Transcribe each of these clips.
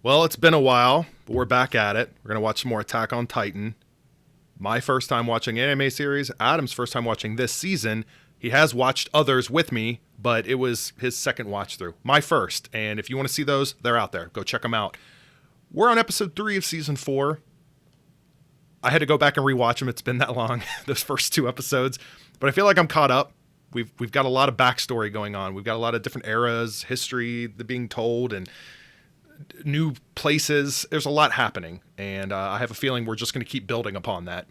Well, it's been a while, but we're back at it. We're going to watch some more Attack on Titan. My first time watching anime series, Adam's first time watching this season. He has watched others with me, but it was his second watch through. My first, and if you want to see those, they're out there. Go check them out. We're on episode 3 of season 4. I had to go back and rewatch them. It's been that long, those first 2 episodes. But I feel like I'm caught up. We've got a lot of backstory going on. We've got a lot of different eras, history being told, and new places. There's a lot happening, and I have a feeling we're just going to keep building upon that.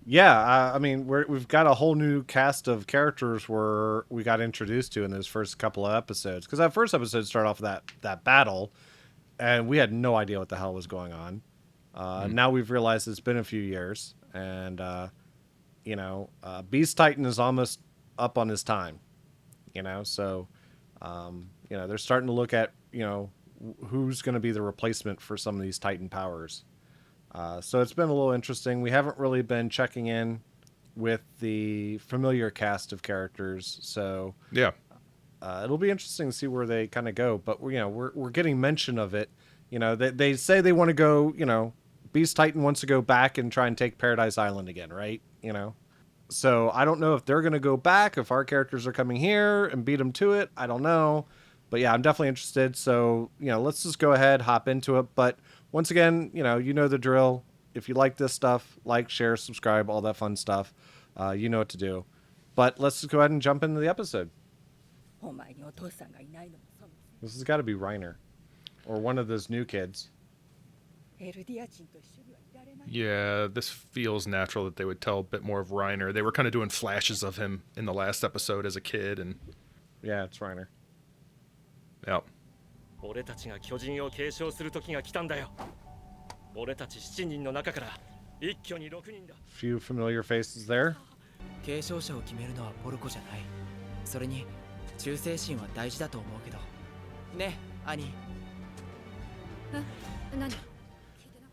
Yeah, I mean, we've got a whole new cast of characters we got introduced to in those first couple of episodes. Because that first episode started off with that battle, and we had no idea what the hell was going on. Now we've realized it's been a few years, and Beast Titan is almost up on his time. So they're starting to look at who's going to be the replacement for some of these Titan powers. So it's been a little interesting. We haven't really been checking in with the familiar cast of characters, so yeah, it'll be interesting to see where they kind of go. But we're getting mention of it. They say they want to go. Beast Titan wants to go back and try and take Paradise Island again, right? So I don't know if they're going to go back, if our characters are coming here and beat them to it. I don't know. But yeah, I'm definitely interested. So, let's just go ahead, hop into it. But once again, you know the drill. If you like this stuff, like, share, subscribe, all that fun stuff. You know what to do. But let's just go ahead and jump into the episode. This has got to be Reiner. Or one of those new kids. Yeah, this feels natural that they would tell a bit more of Reiner. They were kind of doing flashes of him in the last episode as a kid. And yeah, it's Reiner. Yep. Few familiar faces there.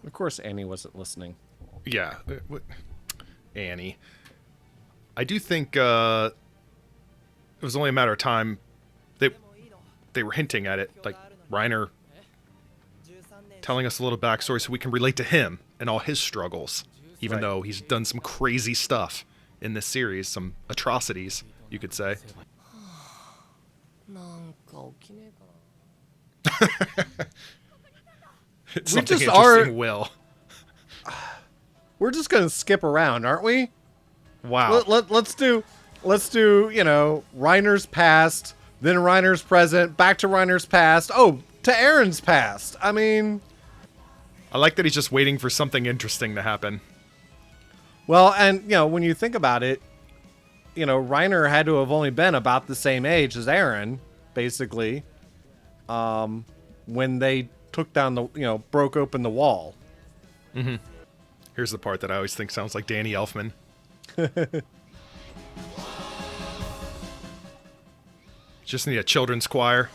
Of course Annie wasn't listening. Yeah. Annie. I do think it was only a matter of time. They were hinting at it, like Reiner telling us a little backstory so we can relate to him and all his struggles, even though he's done some crazy stuff in this series, some atrocities, you could say. We're just gonna skip around, aren't we? Wow. Let's do Reiner's past, then Reiner's present, back to Reiner's past. Oh, to Aaron's past. I mean, I like that he's just waiting for something interesting to happen. Well, and when you think about it, Reiner had to have only been about the same age as Aaron, basically, when they took down broke open the wall. Mm-hmm. Here's the part that I always think sounds like Danny Elfman. Just need a children's choir.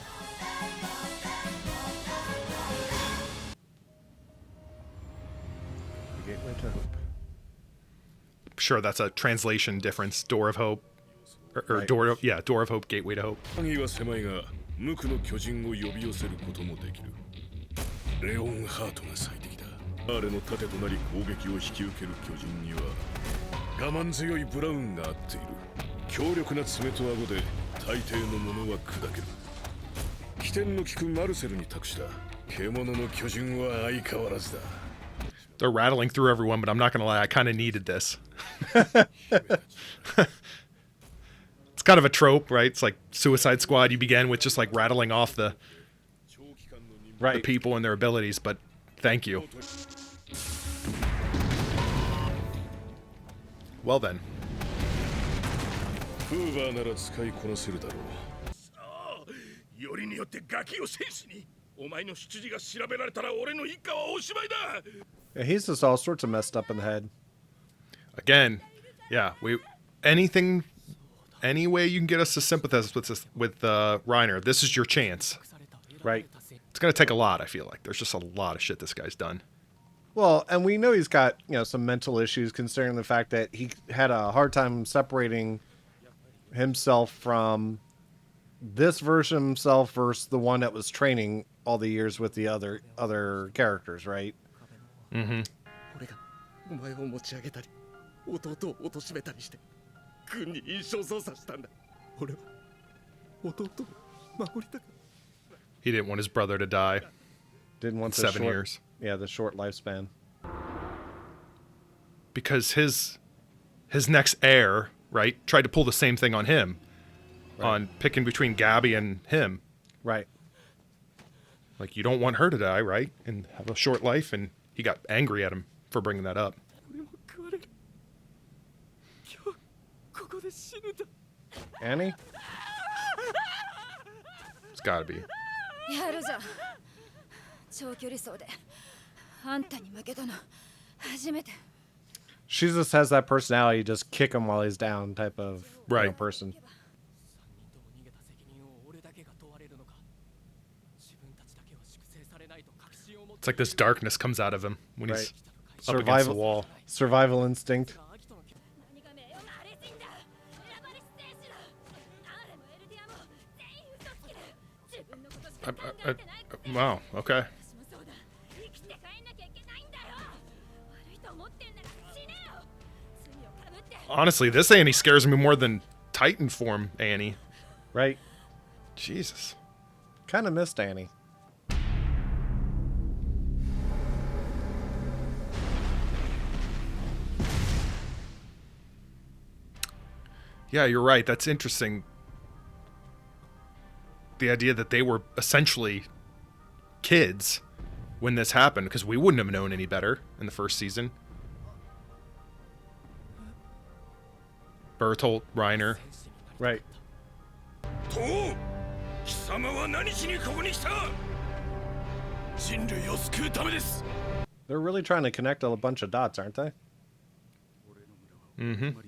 Gateway to Hope. Sure, that's a translation difference. Door of Hope. Or right. Door of Hope, Gateway to Hope. They're rattling through everyone, but I'm not going to lie, I kind of needed this. It's kind of a trope, right? It's like Suicide Squad. You begin with just like rattling off the people and their abilities, but thank you. Well then. Yeah, he's just all sorts of messed up in the head. Again, yeah, any way you can get us to sympathize with Reiner, this is your chance. Right. It's going to take a lot, I feel like. There's just a lot of shit this guy's done. Well, and we know he's got, some mental issues considering the fact that he had a hard time separating himself from this version of himself versus the one that was training all the years with the other characters, right? Mm-hmm. 俺がお前を持ち上げたり弟を貶めたりして軍に印象操作したんだ。俺は弟を守りたかった。 He didn't want his brother to die. Didn't want the 7 short, years. Yeah, the short lifespan. Because his next heir, right, tried to pull the same thing on him. Right. On picking between Gabby and him. Right. Like, you don't want her to die, right? And have a short life, and he got angry at him for bringing that up. 俺も食われる。今日ここで死ぬんだ。 Annie? It's gotta be. やるじゃん。長距離走であんたに負けたの初めて。 She just has that personality, just kick him while he's down type of Right. person. 3人とも逃げた責任を俺だけが問われるのか。自分たちだけは粛清されないと確信を持って。 It's like this darkness comes out of him when he's Right. up against the Survival, wall. survival instinct. 何が名誉が荒れ死んだ。選ばれし戦士だ。アーレもエルディアも全員嘘つきだ。自分のことしか考えてないくせに。 Wow, okay. 私もそうだ。生きて帰んなきゃいけないんだよ。悪いと思ってんなら死ねよ。罪をかぶって。 Honestly, this Annie scares me more than Titan form Annie. Right. Jesus. Kind of missed Annie. Yeah, you're right. That's interesting. The idea that they were essentially kids when this happened, because we wouldn't have known any better in the first season. Bertolt, Reiner. Right. と貴様は何しにここに来た。人類を救うためです。 They're really trying to connect a bunch of dots, aren't they? Mm-hmm.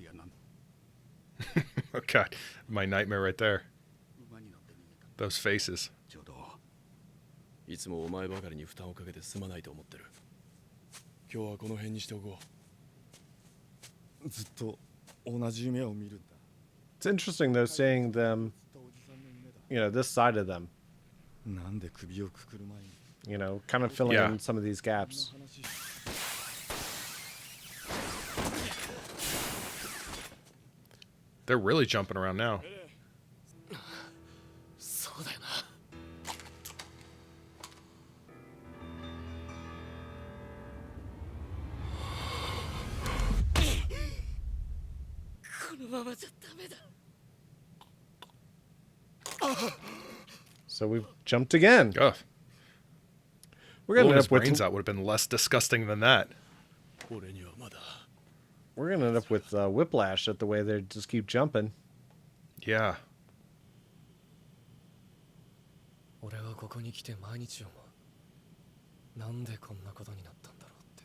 Oh, God. My nightmare right there. Those faces. いつもお前ばかりに負担をかけてすまないと思ってる。今日はこの辺にしておこう。ずっと同じ夢を見るんだ。 It's interesting though seeing them, you know, this side of them, なんで首をくくる前に。 you know, kind of filling Yeah. in some of these gaps. They're really jumping around now. そうだよな。このままじゃダメだ。 So we've jumped again. Ugh. We're gonna Blowing end his up with brains out would have been less disgusting than that. 俺にはまだ。 we're gonna end up with whiplash at the way they just keep jumping. Yeah. 俺はここに来て毎日思う。なんでこんなことになったんだろうって。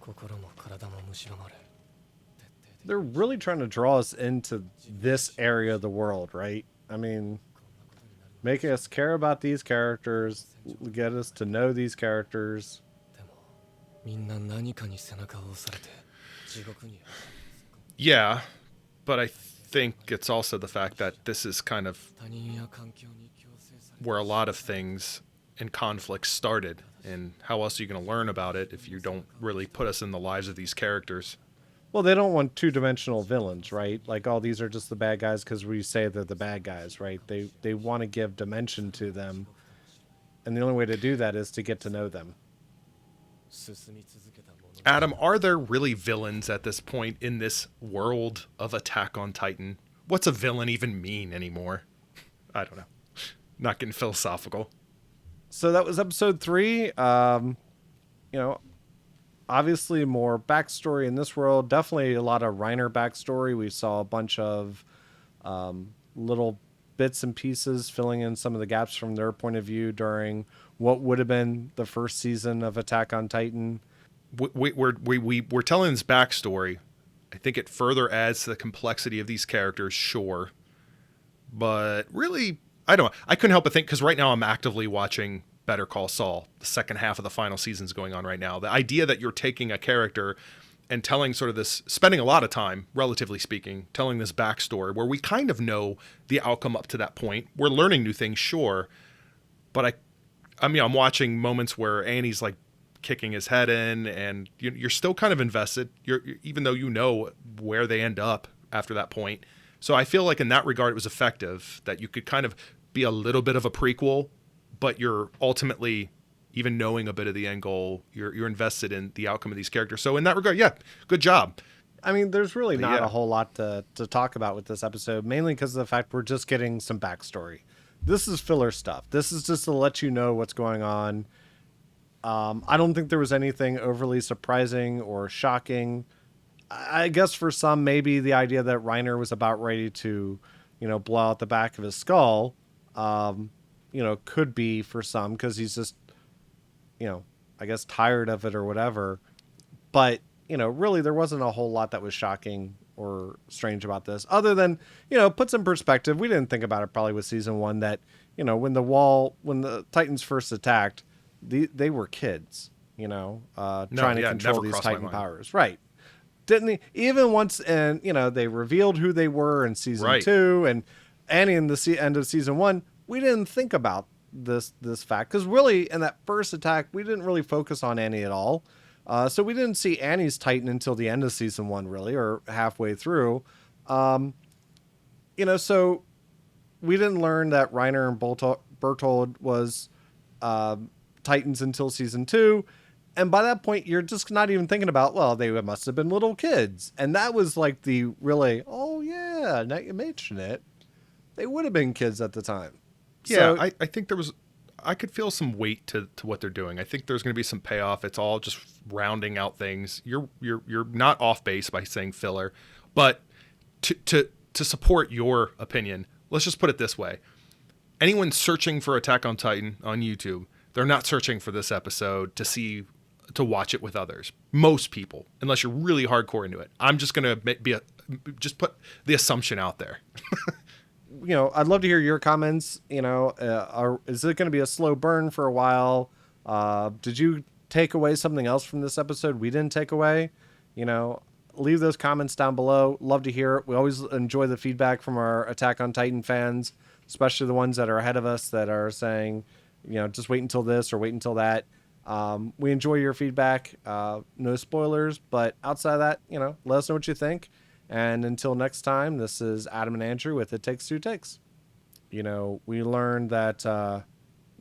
心も体も蝕まれ。 They're really trying to draw us into this area of the world, right? I mean, make us care about these characters, get us to know these characters. でもみんな何かに背中を押されて地獄に。 Yeah, but I think it's also the fact that this is kind of 他人や環境に強制され。 where a lot of things and conflicts started. And how else are you going to learn about it if you don't really put us in the lives of these characters? Well, they don't want two-dimensional villains, right? Like, oh, these are just the bad guys because we say they're the bad guys, right? They want to give dimension to them, and the only way to do that is to get to know them. 進み続けたもの。 Adam, are there really villains at this point in this world of Attack on Titan? What's a villain even mean anymore? I don't know. Not getting philosophical. So that was episode 3. You know, obviously more backstory in this world. Definitely a lot of Reiner backstory. We saw a bunch of little bits and pieces filling in some of the gaps from their point of view during what would have been the first season of Attack on Titan. We're telling this backstory. I think it further adds to the complexity of these characters, sure. But really, I don't know. I couldn't help but think, because right now I'm actively watching Better Call Saul. The second half of the final season's going on right now. The idea that you're taking a character and telling sort of this, spending a lot of time, relatively speaking, telling this backstory where we kind of know the outcome up to that point. We're learning new things, sure. But I I mean, I'm watching moments where Annie's like kicking his head in, and you're still kind of invested. Even though you know where they end up after that point. So I feel like in that regard, it was effective that you could kind of be a little bit of a prequel, but you're ultimately, even knowing a bit of the end goal, you're invested in the outcome of these characters. So in that regard, yeah, good job. I mean, there's really But not yeah. a whole lot to talk about with this episode, mainly because of the fact we're just getting some backstory. This is filler stuff. This is just to let you know what's going on. I don't think there was anything overly surprising or shocking. I guess for some, maybe the idea that Reiner was about ready to, blow out the back of his skull, could be for some because he's just, I guess tired of it or whatever. But, really there wasn't a whole lot that was shocking or strange about this other than, put some perspective. We didn't think about it probably with season 1 that, when the Titans first attacked, they were kids, trying to control never these crossed my Titan mind. powers. Right. Didn't he? Even once, and they revealed who they were in season 2, and Annie in the end of season 1, we didn't think about this fact because really in that first attack we didn't really focus on Annie at all. So we didn't see Annie's Titan until the end of season 1, really, or halfway through. So we didn't learn that Reiner and Bertold was Titans until season 2. And by that point, you're just not even thinking about, well, they must have been little kids. And that was like the really, oh, yeah, now you mention it. They would have been kids at the time. Yeah, So, I think I could feel some weight to what they're doing. I think there's going to be some payoff. It's all just rounding out things. You're not off base by saying filler, but to support your opinion, let's just put it this way. Anyone searching for Attack on Titan on YouTube, they're not searching for this episode to watch it with others. Most people, unless you're really hardcore into it. I'm just going to just put the assumption out there. I'd love to hear your comments. Is it going to be a slow burn for a while? Did you take away something else from this episode we didn't take away? Leave those comments down below. Love to hear it. We always enjoy the feedback from our Attack on Titan fans, especially the ones that are ahead of us that are saying, just wait until this or wait until that. We enjoy your feedback. No spoilers, but outside of that, let us know what you think. And until next time, this is Adam and Andrew with It Takes Two Takes. We learned that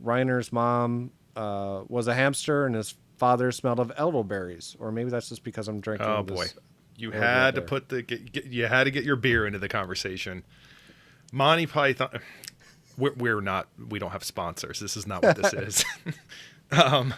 Reiner's mom was a hamster and his father smelled of elderberries. Or maybe that's just because I'm drinking. Oh, boy. You had to you had to get your beer into the conversation. Monty Python. We don't have sponsors. This is not what this is.